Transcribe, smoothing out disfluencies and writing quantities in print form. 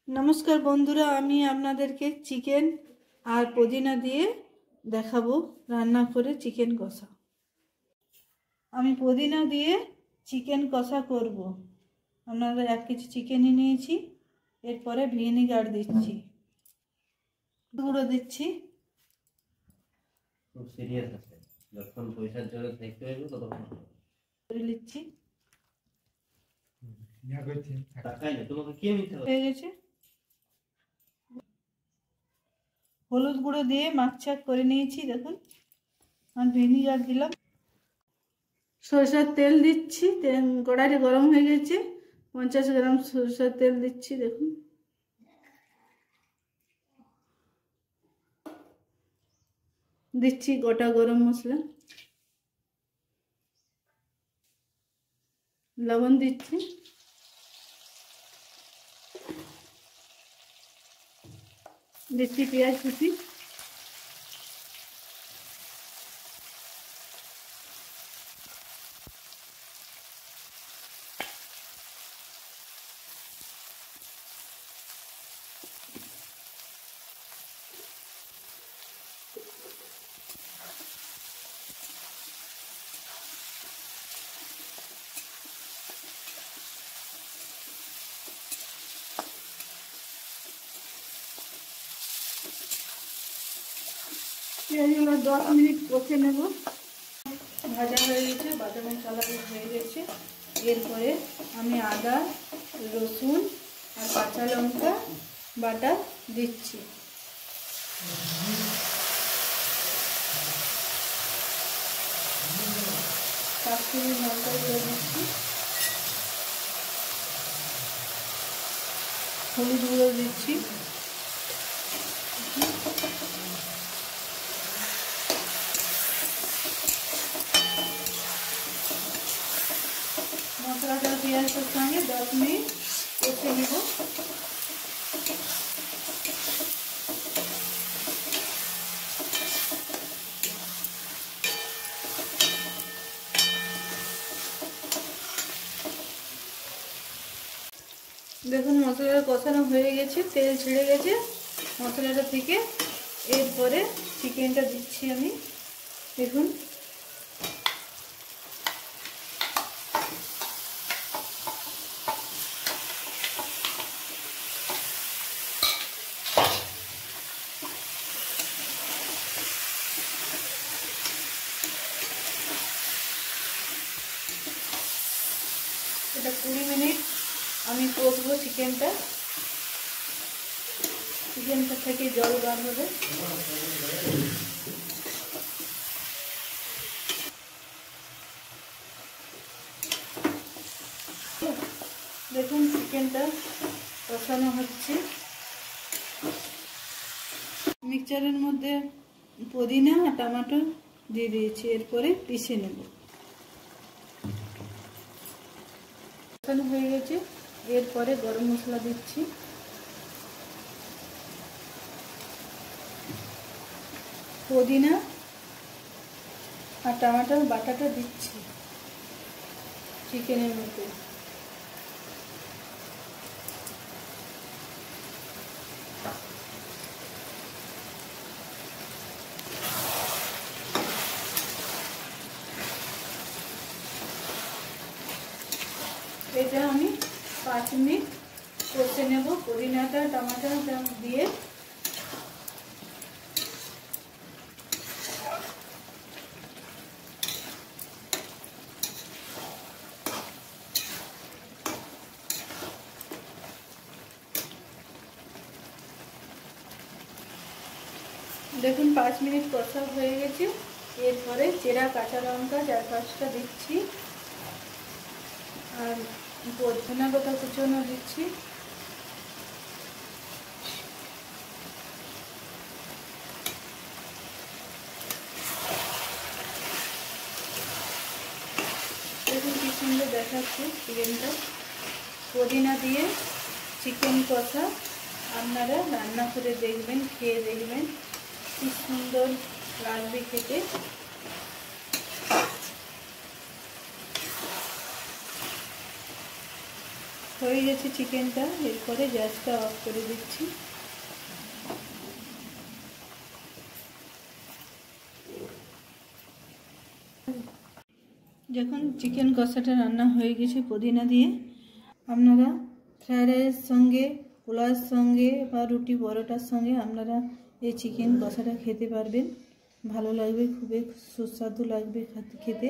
नमस्कार बंधुरा आमी आपनादेरके चिकेन और पुदिना दिए देखाबो रान्ना करे चिकेन कषा। आमी पुदिना दिए चिकेन कषा करबो। आपनारा एक केजी चिकेन निয়েছি এরপরে ভিনেগার দিচ্ছি, গুঁড়ো দিচ্ছি। খুব সিরিয়াস আছে, যখন পয়সার জন্য থাকতে হইব ততক্ষণ করে নিচ্ছি। ইয়া কইছে টাকাই না তোমাকে কে নিতে হবে। হয়ে গেছে। হলুদ গুঁড়ো দিয়ে মাখচাক করে নিয়েছি দেখুন, আর ভিনেগার দিলাম। সরষের তেল দিচ্ছি, তেল কড়াইতে গরম হয়ে গেছে। 50 গ্রাম সরষের তেল দিচ্ছি দেখুন। দিচ্ছি গোটা গরম মশলা, লবণ দিচ্ছি, দিচ্ছি পেঁয়াজ কুচি, পেঁয়াজগুলো 10 মিনিট কষে নেব। ভাজা হয়ে গেছে, বাদামি কালার হয়ে গেছে। এরপরে আমি আদা, রসুন আর কাঁচা লঙ্কা বাটা দিচ্ছি। কাশ্মীরি লঙ্কা গুঁড়ো দিচ্ছি, হলুদ গুঁড়ো দিচ্ছি, মশলাটা পেঁয়াজের সঙ্গে 10 মিনিট কষে নেব। দেখুন মশলাটা কষানো হয়ে গেছে, তেল ছেড়ে গেছে মশলাটা থেকে। এরপরে চিকেনটা দিচ্ছি আমি। দেখুন এটা 20 মিনিট আমি কষবো চিকেনটা। চিকেনটা থেকে জল বার হবে। দেখুন চিকেনটা কষানো হচ্ছে। মিক্সচারের মধ্যে পুদিনা আর টমেটো দিয়ে দিয়েছি, এরপরে পিষে নেব। কষানো হয়ে গেছে, এরপরে গরম মশলা দিচ্ছি, পুদিনা আর টমেটোর বাটাটা দিচ্ছি চিকেনের মধ্যে। এটা আমি 5 মিনিট কষে নেব পুদিনাটা টমেটোটা দিয়ে। দেখুন 5 মিনিট কষা হয়ে গেছে। এরপরে চেরা কাঁচা লঙ্কা 4-5টা দিচ্ছি, আর ধনে পাতা কুচনো দিচ্ছি। দেখুন কি সুন্দর দেখাচ্ছে চিকেনটা। পুদিনা দিয়ে চিকেন কষা আপনারা রান্না করে দেখবেন, খেয়ে দেখবেন কি সুন্দর লাগবে খেতে। হয়ে গেছে চিকেনটা, এরপরে গ্যাসটা অফ করে দিচ্ছি। যখন চিকেন কষাটা রান্না হয়ে গেছে পুদিনা দিয়ে, আপনারা ফ্রায়েড রাইসের সঙ্গে, পোলাওয়ের সঙ্গে বা রুটি পরোটার সঙ্গে আপনারা এই চিকেন কষাটা খেতে পারবেন। ভালো লাগবে, খুবই সুস্বাদু লাগবে খেতে।